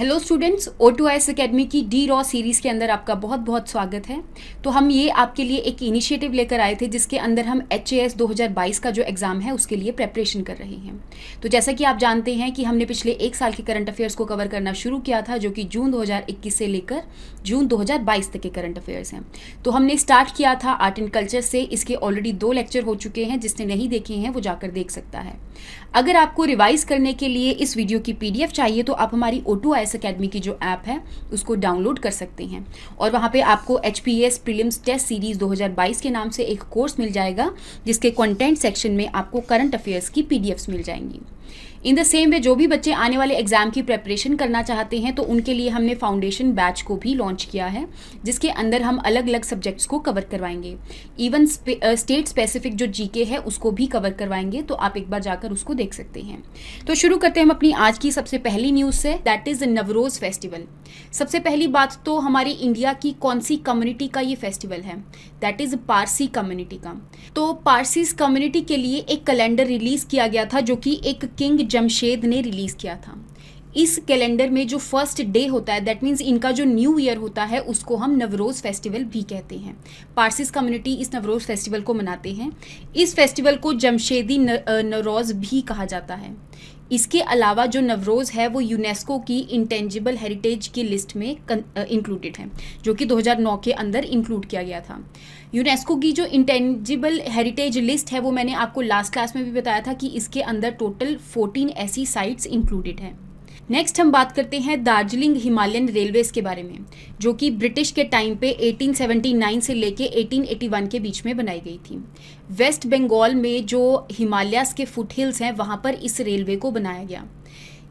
Hello students, O2IS academy की D raw series के अंदर आपका बहुत बहुत स्वागत है। तो हम ये आपके लिए एक इनिशिएटिव लेकर आए थे जिसके अंदर हम HAS 2022 का जो एग्ज़ाम है उसके लिए प्रेपरेशन कर रहे हैं। तो जैसा कि आप जानते हैं कि हमने पिछले एक साल के करंट अफेयर्स को कवर करना शुरू किया था, जो कि जून 2021 से लेकर जून 2022 तक के करंट अफेयर्स हैं। तो हमने स्टार्ट किया था आर्ट एंड कल्चर से। इसके ऑलरेडी 2 लेक्चर हो चुके हैं, जिसने नहीं देखे हैं वो जाकर देख सकता है। अगर आपको रिवाइज करने के लिए इस वीडियो की PDF चाहिए तो आप हमारी O2IS एकेडमी की जो ऐप है उसको डाउनलोड कर सकते हैं, और वहाँ पे आपको HPS प्रीलिम्स टेस्ट सीरीज़ 2022 के नाम से एक कोर्स मिल जाएगा, जिसके कंटेंट सेक्शन में आपको करंट अफेयर्स की PDFs मिल जाएंगी। इन द सेम वे जो भी बच्चे आने वाले एग्जाम की प्रेपरेशन करना चाहते हैं तो उनके लिए हमने फाउंडेशन बैच को भी लॉन्च किया है, जिसके अंदर हम अलग अलग सब्जेक्ट्स को कवर करवाएंगे। इवन स्टेट स्पेसिफिक जो GK है उसको भी कवर करवाएंगे, तो आप एक बार जाकर उसको देख सकते हैं। तो शुरू करते हैं हम अपनी आज की सबसे पहली न्यूज़ से, दैट इज़ नवरोज़ फेस्टिवल। सबसे पहली बात तो हमारी इंडिया की कौन सी कम्युनिटी का ये फेस्टिवल है, दैट इज़ पारसी कम्युनिटी का। तो पारसीज कम्युनिटी के लिए एक कैलेंडर रिलीज़ किया गया था, जो कि एक किंग जमशेद ने रिलीज़ किया था। इस कैलेंडर में जो फर्स्ट डे होता है, दैट मीन्स इनका जो न्यू ईयर होता है, उसको हम नवरोज़ फेस्टिवल भी कहते हैं। पारसीज कम्युनिटी इस नवरोज़ फेस्टिवल को मनाते हैं। इस फेस्टिवल को जमशेदी नवरोज़ भी कहा जाता है। इसके अलावा जो नवरोज़ है वो यूनेस्को की इंटेंजिबल हेरिटेज की लिस्ट में इंक्लूडेड है, जो कि 2009 के अंदर इंक्लूड किया गया था। यूनेस्को की जो इंटेंजिबल हेरिटेज लिस्ट है वो मैंने आपको लास्ट क्लास में भी बताया था कि इसके अंदर टोटल 14 ऐसी साइट्स इंक्लूडेड हैं। नेक्स्ट हम बात करते हैं दार्जिलिंग हिमालयन रेलवेज़ के बारे में, जो कि ब्रिटिश के टाइम पे 1879 से लेके 1881 के बीच में बनाई गई थी। वेस्ट बंगाल में जो हिमालयाज़ के फुट हिल्स हैं वहाँ पर इस रेलवे को बनाया गया।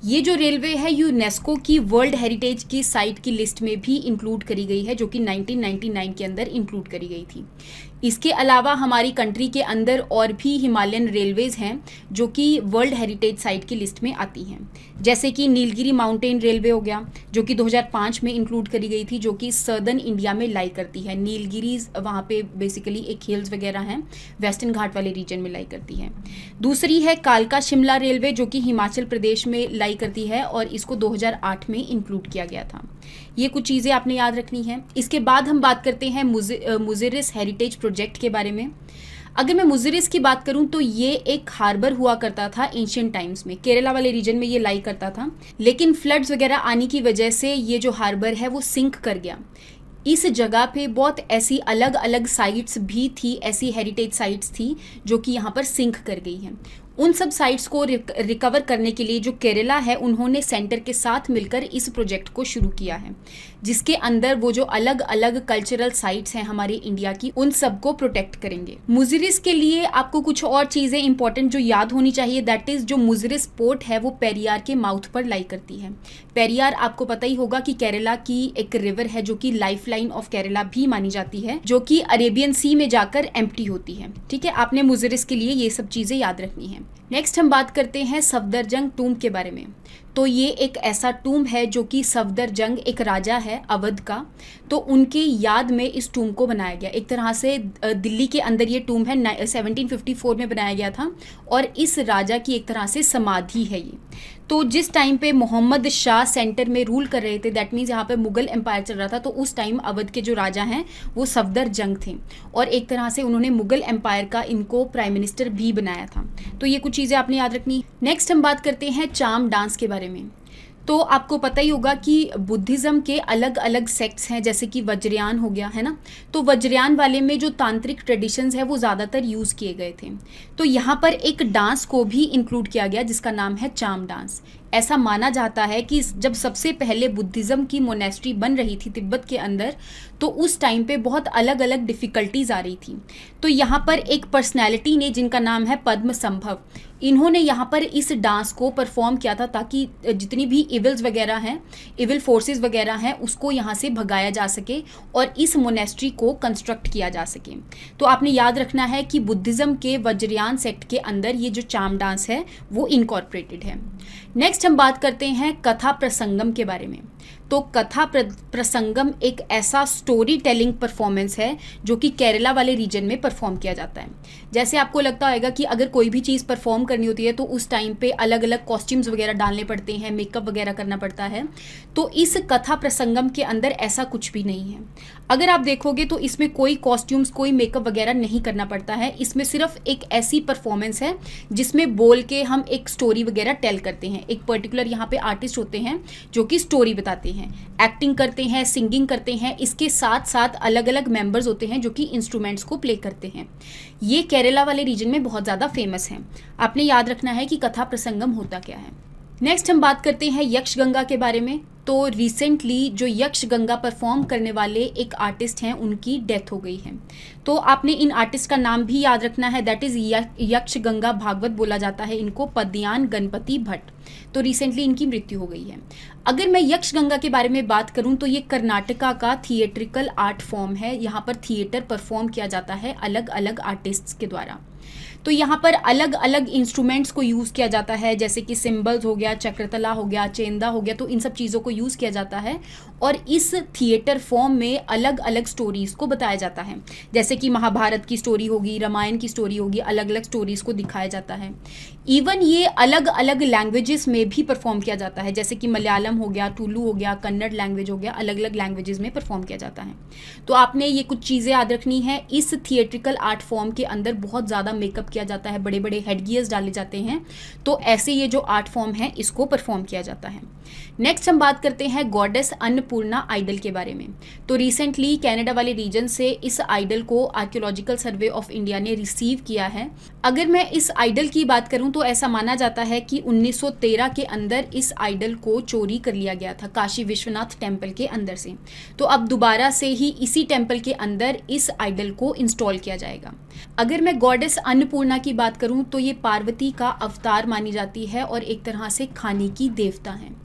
ये जो रेलवे है यूनेस्को की वर्ल्ड हेरिटेज की साइट की लिस्ट में भी इंक्लूड करी गई है, जो कि 1999 के अंदर इंक्लूड करी गई थी। इसके अलावा हमारी कंट्री के अंदर और भी हिमालयन रेलवेज़ हैं जो कि वर्ल्ड हेरिटेज साइट की लिस्ट में आती हैं, जैसे कि नीलगिरी माउंटेन रेलवे हो गया, जो कि 2005 में इंक्लूड करी गई थी, जो कि सर्दर्न इंडिया में लाई करती है। नीलगिरीज वहाँ पे बेसिकली एक हिल्स वगैरह हैं, वेस्टर्न घाट वाले रीजन में लाई करती है। दूसरी है कालका शिमला रेलवे, जो कि हिमाचल प्रदेश में लाई करती है, और इसको 2008 में इंक्लूड किया गया था। ये कुछ चीज़ें आपने याद रखनी है। इसके बाद हम बात करते हैं मुजिरिस हेरिटेज प्रोजेक्ट के बारे में। अगर मैं मुजिरिस की बात करूं तो ये एक हार्बर हुआ करता था एंशिएंट टाइम्स में, केरला वाले रीजन में ये लाई करता था, लेकिन फ्लड्स वगैरह आने की वजह से ये जो हार्बर है वो सिंक कर गया। इस जगह पे बहुत ऐसी अलग अलग साइट्स भी थी, ऐसी हेरिटेज साइट्स थी जो कि यहाँ पर सिंक कर गई हैं। उन सब साइट्स को रिकवर करने के लिए जो केरला है उन्होंने सेंटर के साथ मिलकर इस प्रोजेक्ट को शुरू किया है, जिसके अंदर वो जो अलग अलग कल्चरल साइट्स हैं हमारे इंडिया की, उन सबको प्रोटेक्ट करेंगे। मुजिरिस के लिए आपको कुछ और चीज़ें इंपॉर्टेंट जो याद होनी चाहिए, दैट इज़ जो मुजिरिस पोर्ट है वो पेरियार के माउथ पर लाई करती है। पेरियार आपको पता ही होगा कि केरला की एक रिवर है जो कि लाइफ लाइन ऑफ केरला भी मानी जाती है, जो कि अरेबियन सी में जाकर एम्प्टी होती है। ठीक है, आपने मुजिरिस के लिए ये सब चीज़ें याद रखनी है। नेक्स्ट हम बात करते हैं सफदरजंग टूम के बारे में। तो ये एक ऐसा टूम है जो कि सफदरजंग एक राजा है अवध का, तो उनकी याद में इस टूम को बनाया गया। एक तरह से दिल्ली के अंदर ये टूम है, 1754 में बनाया गया था, और इस राजा की एक तरह से समाधि है ये। तो जिस टाइम पे मोहम्मद शाह सेंटर में रूल कर रहे थे, दैट मीन्स यहाँ पे मुगल एम्पायर चल रहा था, तो उस टाइम अवध के जो राजा हैं वो सफदरजंग थे, और एक तरह से उन्होंने मुगल एम्पायर का इनको प्राइम मिनिस्टर भी बनाया था। तो ये कुछ चीज़ें आपने याद रखनी। नेक्स्ट हम बात करते हैं चाम डांस के बारे में। तो आपको पता ही होगा कि बुद्धिज़्म के अलग अलग सेक्ट्स हैं, जैसे कि वज्रयान हो गया है ना, तो वज्रयान वाले में जो तांत्रिक ट्रेडिशंस है वो ज़्यादातर यूज़ किए गए थे। तो यहाँ पर एक डांस को भी इंक्लूड किया गया जिसका नाम है चाम डांस। ऐसा माना जाता है कि जब सबसे पहले बुद्धिज़्म की मोनेस्ट्री बन रही थी तिब्बत के अंदर, तो उस टाइम पे बहुत अलग अलग डिफ़िकल्टीज़ आ रही थी। तो यहाँ पर एक पर्सनैलिटी ने जिनका नाम है पद्म संभव, इन्होंने यहाँ पर इस डांस को परफॉर्म किया था ताकि जितनी भी इविल्स वगैरह हैं, इविल फोर्सेस वगैरह हैं, उसको यहाँ से भगाया जा सके और इस मोनेस्ट्री को कंस्ट्रक्ट किया जा सके। तो आपने याद रखना है कि बुद्धिज़्म के वज्रयान सेक्ट के अंदर ये जो चाम डांस है वो इनकॉर्पोरेटेड है। नेक्स्ट हम बात करते हैं कथा प्रसंगम के बारे में। तो कथा प्रसंगम एक ऐसा स्टोरी टेलिंग परफॉर्मेंस है जो कि केरला वाले रीजन में परफॉर्म किया जाता है। जैसे आपको लगता होगा कि अगर कोई भी चीज़ परफॉर्म करनी होती है तो उस टाइम पे अलग अलग कॉस्ट्यूम्स वगैरह डालने पड़ते हैं, मेकअप वगैरह करना पड़ता है। तो इस कथा प्रसंगम के अंदर ऐसा कुछ भी नहीं है। अगर आप देखोगे तो इसमें कोई कॉस्ट्यूम्स, कोई मेकअप वगैरह नहीं करना पड़ता है। इसमें सिर्फ एक ऐसी परफॉर्मेंस है जिसमें बोल के हम एक स्टोरी वगैरह टेल करते हैं। एक पर्टिकुलर यहाँ पे आर्टिस्ट होते हैं जो कि स्टोरी बताते हैं, एक्टिंग करते हैं, सिंगिंग करते हैं। इसके साथ साथ अलग अलग मेंबर्स होते हैं जो कि इंस्ट्रूमेंट्स को प्ले करते हैं। ये केरला वाले रीजन में बहुत ज़्यादा फेमस है। आपने याद रखना है कि कथा प्रसंगम होता क्या है। नेक्स्ट हम बात करते हैं यक्षगंगा के बारे में। तो रिसेंटली जो यक्षगंगा परफॉर्म करने वाले एक आर्टिस्ट हैं उनकी डेथ हो गई है। तो आपने इन आर्टिस्ट का नाम भी याद रखना है, दैट इज़ यक्षगंगा भागवत बोला जाता है इनको, पद्यान गणपति भट्ट। तो रिसेंटली इनकी मृत्यु हो गई है। अगर मैं यक्षगंगा के बारे में बात करूं तो ये कर्नाटका का थिएट्रिकल आर्ट फॉर्म है। यहाँ पर थिएटर परफॉर्म किया जाता है अलग अलग आर्टिस्ट्स के द्वारा। तो यहाँ पर अलग अलग इंस्ट्रूमेंट्स को यूज़ किया जाता है, जैसे कि सिम्बल्स हो गया, चक्रतला हो गया, चेंदा हो गया। तो इन सब चीज़ों को यूज़ किया जाता है और इस थिएटर फॉर्म में अलग अलग स्टोरीज़ को बताया जाता है। जैसे कि महाभारत की स्टोरी होगी, रामायण की स्टोरी होगी, अलग अलग स्टोरीज़ को दिखाया जाता है। इवन ये अलग अलग लैंग्वेजेस में भी परफॉर्म किया जाता है, जैसे कि मलयालम हो गया, टुलू हो गया, कन्नड़ लैंग्वेज हो गया, अलग अलग लैंग्वेजेस में परफॉर्म किया जाता है। तो आपने ये कुछ चीज़ें याद रखनी है। इस थिएट्रिकल आर्ट फॉर्म के अंदर बहुत ज़्यादा मेकअप किया जाता है, बड़े बड़े हेडगियर्स डाले जाते हैं। तो ऐसे ये जो आर्ट फॉर्म है इसको परफॉर्म किया जाता है। नेक्स्ट हम बात करते हैं गॉडेस अन्नपूर्णा आइडल के बारे में। तो रिसेंटली कनाडा वाले रीजन से इस आइडल को आर्कियोलॉजिकल सर्वे ऑफ इंडिया ने रिसीव किया है। अगर मैं इस आइडल की बात करूं तो ऐसा माना जाता है कि 1913 के अंदर इस आइडल को चोरी कर लिया गया था काशी विश्वनाथ टेम्पल के अंदर से। तो अब दोबारा से ही इसी टेम्पल के अंदर इस आइडल को इंस्टॉल किया जाएगा। अगर मैं गॉडेस अन्नपूर्णा की बात करूं तो ये पार्वती का अवतार मानी जाती है और एक तरह से खाने की देवता है।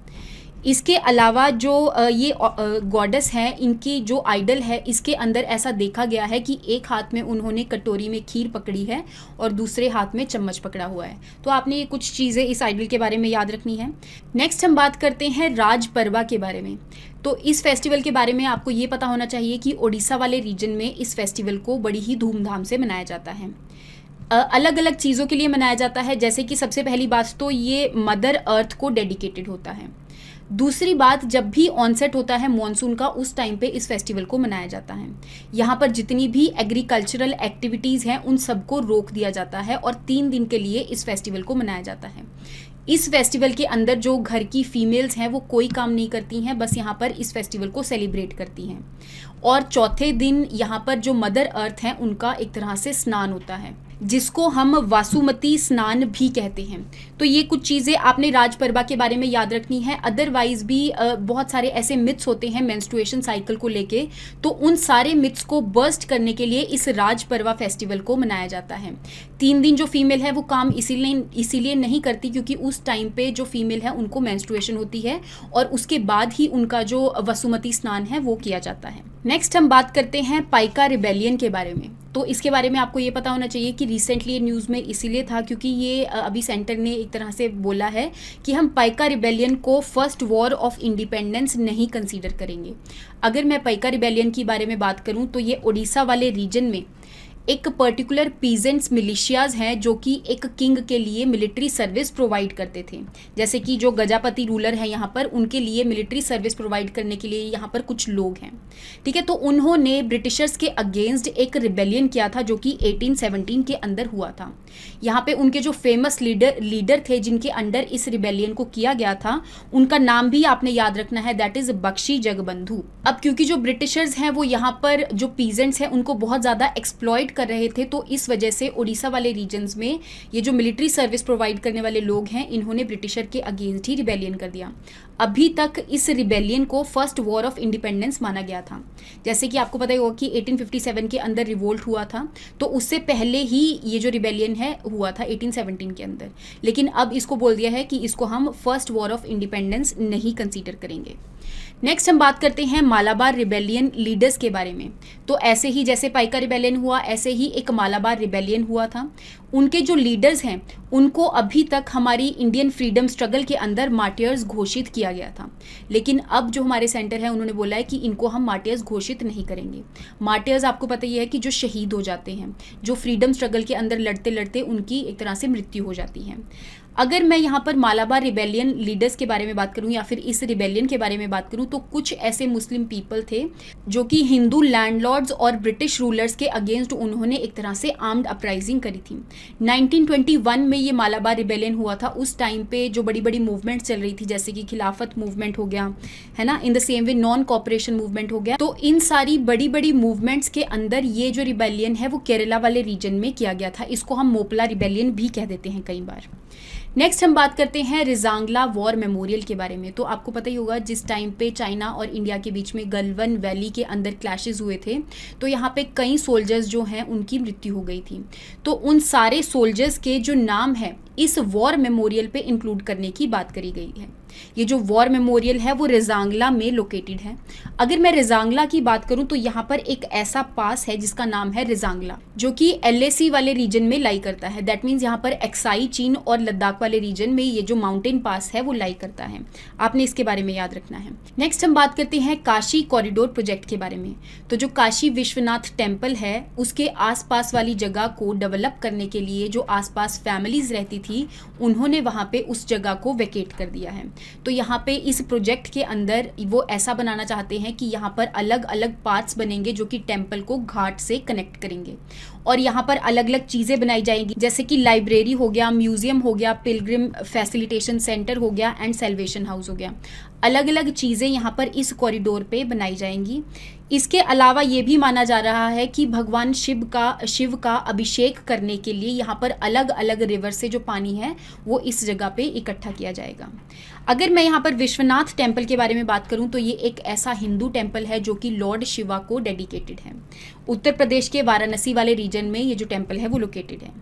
इसके अलावा जो ये गॉडेस हैं, इनकी जो आइडल है इसके अंदर ऐसा देखा गया है कि एक हाथ में उन्होंने कटोरी में खीर पकड़ी है और दूसरे हाथ में चम्मच पकड़ा हुआ है। तो आपने ये कुछ चीज़ें इस आइडल के बारे में याद रखनी है। नेक्स्ट हम बात करते हैं राज परवा के बारे में। तो इस फेस्टिवल के बारे में आपको ये पता होना चाहिए कि ओडिशा वाले रीजन में इस फेस्टिवल को बड़ी ही धूमधाम से मनाया जाता है। अलग अलग चीज़ों के लिए मनाया जाता है, जैसे कि सबसे पहली बात तो ये मदर अर्थ को डेडिकेटेड होता है। दूसरी बात, जब भी ऑनसेट होता है मॉनसून का उस टाइम पे इस फेस्टिवल को मनाया जाता है। यहाँ पर जितनी भी एग्रीकल्चरल एक्टिविटीज़ हैं उन सबको रोक दिया जाता है और 3 दिन के लिए इस फेस्टिवल को मनाया जाता है। इस फेस्टिवल के अंदर जो घर की फीमेल्स हैं वो कोई काम नहीं करती हैं, बस यहाँ पर इस फेस्टिवल को सेलिब्रेट करती हैं। और चौथे दिन यहाँ पर जो मदर अर्थ हैं उनका एक तरह से स्नान होता है, जिसको हम वासुमती स्नान भी कहते हैं। तो ये कुछ चीज़ें आपने राज परवा के बारे में याद रखनी है। अदरवाइज भी बहुत सारे ऐसे मिथ्स होते हैं मेंस्ट्रुएशन साइकिल को लेके, तो उन सारे मिथ्स को बर्स्ट करने के लिए इस राज परवा फेस्टिवल को मनाया जाता है। 3 दिन जो फीमेल है वो काम इसीलिए नहीं करती क्योंकि उस टाइम पे जो फीमेल है उनको मेंस्ट्रुएशन होती है और उसके बाद ही उनका जो वसुमती स्नान है वो किया जाता है। नेक्स्ट हम बात करते हैं पाइका रिबेलियन के बारे में। तो इसके बारे में आपको ये पता होना चाहिए कि रिसेंटली ये न्यूज़ में इसीलिए था क्योंकि ये अभी सेंटर ने एक तरह से बोला है कि हम पाइका रिबेलियन को फर्स्ट वॉर ऑफ इंडिपेंडेंस नहीं कंसीडर करेंगे। अगर मैं पाइका रिबेलियन की बारे में बात करूं तो ये ओडिशा वाले रीजन में एक पर्टिकुलर पीजेंट्स मिलिशियाज हैं जो कि एक किंग के लिए मिलिट्री सर्विस प्रोवाइड करते थे। जैसे कि जो गजापति रूलर हैं यहाँ पर, उनके लिए मिलिट्री सर्विस प्रोवाइड करने के लिए यहाँ पर कुछ लोग हैं, ठीक है। तो उन्होंने ब्रिटिशर्स के अगेंस्ट एक रिबेलियन किया था जो कि 1817 के अंदर हुआ था। यहाँ पे उनके जो फेमस लीडर थे जिनके अंडर इस रिबेलियन को किया गया था, उनका नाम भी आपने याद रखना है, दैट इज बख्शी जगबंधु। अब क्योंकि जो ब्रिटिशर्स हैं वो यहाँ पर जो पीजेंट्स हैं उनको बहुत ज़्यादा एक्सप्लॉइट कर रहे थे, तो इस वजह से ओडिशा वाले रीजन्स में ये जो मिलिट्री सर्विस प्रोवाइड करने वाले लोग हैं इन्होंने ब्रिटिशर के अगेंस्ट ही रिबेलियन कर दिया। अभी तक इस रिबेलियन को फर्स्ट वॉर ऑफ इंडिपेंडेंस माना गया था। जैसे कि आपको पता ही होगा कि 1857 के अंदर रिवोल्ट हुआ था, तो उससे पहले ही ये जो रिबेलियन है हुआ था 1817 के अंदर। लेकिन अब इसको बोल दिया है कि इसको हम फर्स्ट वॉर ऑफ इंडिपेंडेंस नहीं कंसीडर करेंगे। नेक्स्ट हम बात करते हैं मालाबार रिबेलियन लीडर्स के बारे में। तो ऐसे ही जैसे पाइका रिबेलियन हुआ, ऐसे ही एक मालाबार रिबेलियन हुआ था। उनके जो लीडर्स हैं उनको अभी तक हमारी इंडियन फ्रीडम स्ट्रगल के अंदर मार्टियर्स घोषित किया किया गया था। लेकिन अब जो हमारे सेंटर है उन्होंने बोला है कि इनको हम मार्टियर्स घोषित नहीं करेंगे। मार्टियर्स आपको पता ही है कि जो शहीद हो जाते हैं, जो फ्रीडम स्ट्रगल के अंदर लड़ते लड़ते उनकी एक तरह से मृत्यु हो जाती है। अगर मैं यहाँ पर मालाबार रिबेलियन लीडर्स के बारे में बात करूँ या फिर इस रिबेलियन के बारे में बात करूँ, तो कुछ ऐसे मुस्लिम पीपल थे जो कि हिंदू लैंडलॉर्ड्स और ब्रिटिश रूलर्स के अगेंस्ट उन्होंने एक तरह से आर्म्ड अपराइजिंग करी थी। 1921 में ये मालाबार रिबेलियन हुआ था। उस टाइम पे जो बड़ी बड़ी मूवमेंट चल रही थी, जैसे कि खिलाफत मूवमेंट हो गया है ना, in the same way non cooperation movement हो गया, तो इन सारी बड़ी बड़ी मूवमेंट्स के अंदर ये जो रिबेलियन है वो केरला वाले रीजन में किया गया था। इसको हम मोपला रिबेलियन भी कह देते हैं कई बार। नेक्स्ट हम बात करते हैं रिजांगला वॉर मेमोरियल के बारे में। तो आपको पता ही होगा जिस टाइम पे चाइना और इंडिया के बीच में गलवन वैली के अंदर क्लैशेस हुए थे, तो यहाँ पे कई सोल्जर्स जो हैं उनकी मृत्यु हो गई थी। तो उन सारे सोल्जर्स के जो नाम है इस वॉर मेमोरियल पे इंक्लूड करने की बात करी गई है। ये जो वॉर मेमोरियल है वो रिजांगला में लोकेटेड है। अगर मैं रिजांगला की बात करूं तो यहाँ पर एक ऐसा पास है जिसका नाम है रिजांगला, जो कि LAC वाले रीजन में लाई करता है। दैट मीन्स यहाँ पर एक्साई चीन और लद्दाख वाले रीजन में ये जो माउंटेन पास है वो लाई करता है। आपने इसके बारे में याद रखना है। नेक्स्ट हम बात करते हैं काशी कॉरिडोर प्रोजेक्ट के बारे में। तो जो काशी विश्वनाथ टेम्पल है उसके आसपास वाली जगह को डेवलप करने के लिए जो आसपास फैमिलीज रहती थी उन्होंने वहाँ पे उस जगह को वेकेट कर दिया है। तो यहाँ पे इस प्रोजेक्ट के अंदर वो ऐसा बनाना चाहते हैं कि यहाँ पर अलग अलग पार्ट्स बनेंगे जो कि टेम्पल को घाट से कनेक्ट करेंगे, और यहाँ पर अलग अलग चीज़ें बनाई जाएंगी, जैसे कि लाइब्रेरी हो गया, म्यूजियम हो गया, पिलग्रिम फैसिलिटेशन सेंटर हो गया एंड सेल्वेशन हाउस हो गया। अलग अलग चीज़ें यहाँ पर इस कॉरिडोर पे बनाई जाएंगी। इसके अलावा ये भी माना जा रहा है कि भगवान शिव का अभिषेक करने के लिए यहाँ पर अलग अलग रिवर से जो पानी है वो इस जगह पे इकट्ठा किया जाएगा। अगर मैं यहाँ पर विश्वनाथ टेम्पल के बारे में बात करूँ तो ये एक ऐसा हिंदू टेम्पल है जो कि लॉर्ड शिवा को डेडिकेटेड है। उत्तर प्रदेश के वाराणसी वाले रीजन में ये जो टेम्पल है वो लोकेटेड है।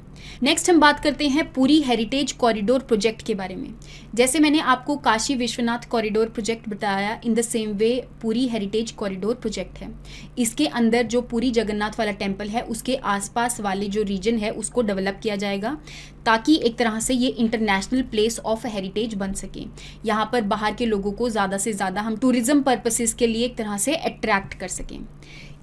नेक्स्ट हम बात करते हैं पुरी हेरिटेज कॉरिडोर प्रोजेक्ट के बारे में। जैसे मैंने आपको काशी विश्वनाथ कॉरिडोर प्रोजेक्ट बताया, in the same way Puri heritage corridor project है। इसके अंदर जो पुरी जगन्नाथ वाला टेम्पल है उसके आसपास वाले जो रीजन है उसको डेवलप किया जाएगा ताकि एक तरह से ये इंटरनेशनल प्लेस ऑफ हेरिटेज बन सके। यहाँ पर बाहर के लोगों को ज़्यादा से ज़्यादा हम टूरिज्म पर्पसेस के लिए एक तरह से अट्रैक्ट कर सकें।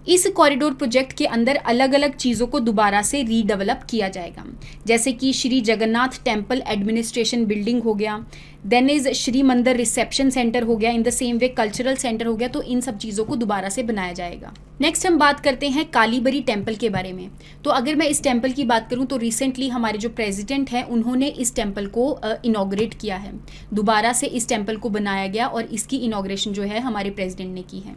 इस कॉरिडोर प्रोजेक्ट के अंदर अलग अलग चीज़ों को दोबारा से रीडेवलप किया जाएगा, जैसे कि Shri Jagannath temple administration building हो गया, देन इज श्री मंदिर रिसेप्शन सेंटर हो गया, in the same way cultural centre हो गया। तो इन सब चीज़ों को दोबारा से बनाया जाएगा। नेक्स्ट हम बात करते हैं कालीबरी टेम्पल के बारे में। तो अगर मैं इस टेम्पल की बात करूं तो रिसेंटली हमारे जो प्रेसिडेंट हैं उन्होंने इस टेम्पल को इनॉग्रेट किया है। दोबारा से इस टेम्पल को बनाया गया और इसकी इनॉग्रेशन जो है हमारे प्रेसिडेंट ने की है।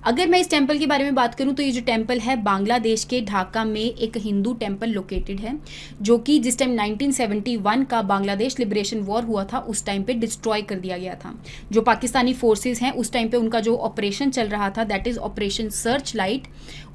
अगर मैं इस टेम्पल के बारे में बात करूं तो ये जो टेम्पल है बांग्लादेश के ढाका में एक हिंदू टेम्पल लोकेटेड है, जो कि जिस टाइम 1971 का बांग्लादेश लिबरेशन वॉर हुआ था उस टाइम पे डिस्ट्रॉय कर दिया गया था। जो पाकिस्तानी फोर्सेस हैं उस टाइम पे उनका जो ऑपरेशन चल रहा था that is operation search light,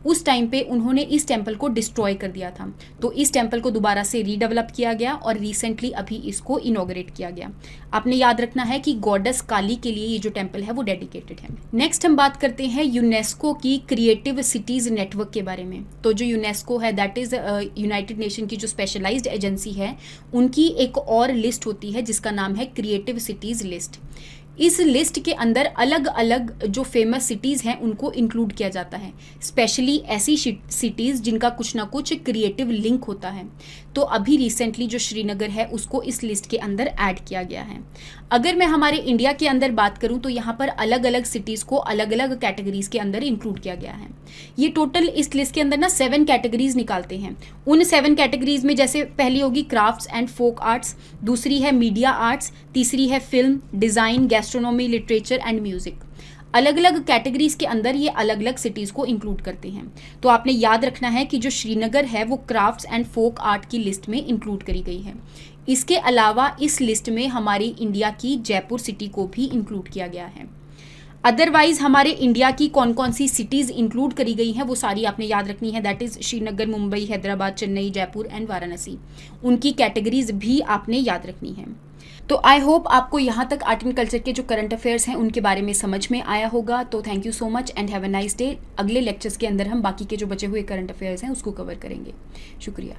उस टाइम पे उन्होंने इस टेम्पल को डिस्ट्रॉय कर दिया था। तो इस टेम्पल को दोबारा से रीडेवलप किया गया और रिसेंटली अभी इसको इनॉग्रेट किया गया। आपने याद रखना है कि गॉडेस काली के लिए ये जो टेम्पल है वो डेडिकेटेड है। नेक्स्ट हम बात करते हैं यूनेस्को की क्रिएटिव सिटीज नेटवर्क के बारे में। तो जो यूनेस्को है दैट इज यूनाइटेड नेशन की जो स्पेशलाइज्ड एजेंसी है उनकी एक और लिस्ट होती है जिसका नाम है क्रिएटिव सिटीज लिस्ट। इस लिस्ट के अंदर अलग अलग जो फेमस सिटीज़ हैं उनको इंक्लूड किया जाता है, स्पेशली ऐसी सिटीज़ जिनका कुछ ना कुछ क्रिएटिव लिंक होता है। तो अभी रिसेंटली जो श्रीनगर है उसको इस लिस्ट के अंदर ऐड किया गया है। अगर मैं हमारे इंडिया के अंदर बात करूं तो यहाँ पर अलग अलग सिटीज़ को अलग अलग कैटेगरीज के अंदर इंक्लूड किया गया है। ये टोटल इस लिस्ट के अंदर ना 7 कैटेगरीज निकालते हैं। उन 7 कैटेगरीज में जैसे पहली होगी क्राफ्ट्स एंड फोक आर्ट्स, दूसरी है मीडिया आर्ट्स, तीसरी है film, design, gastronomy, literature and music. अलग अलग कैटेगरीज के अंदर ये अलग अलग सिटीज़ को इंक्लूड करते हैं। तो आपने याद रखना है कि जो श्रीनगर है वो क्राफ्ट्स एंड फोक आर्ट की लिस्ट में इंक्लूड करी गई है। इसके अलावा इस लिस्ट में हमारी इंडिया की जयपुर सिटी को भी इंक्लूड किया गया है। अदरवाइज हमारे इंडिया की कौन कौन सी सिटीज़ इंक्लूड करी गई हैं वो सारी आपने याद रखनी है। That is Srinagar, Mumbai, Hyderabad, Chennai, Jaipur and Varanasi. उनकी कैटेगरीज भी आपने याद रखनी है। तो आई होप आपको यहाँ तक आर्ट एंड कल्चर के जो करंट अफेयर्स हैं उनके बारे में समझ में आया होगा। तो thank you so much and have a nice day. अगले लेक्चर्स के अंदर हम बाकी के जो बचे हुए करंट अफेयर्स हैं उसको कवर करेंगे। शुक्रिया।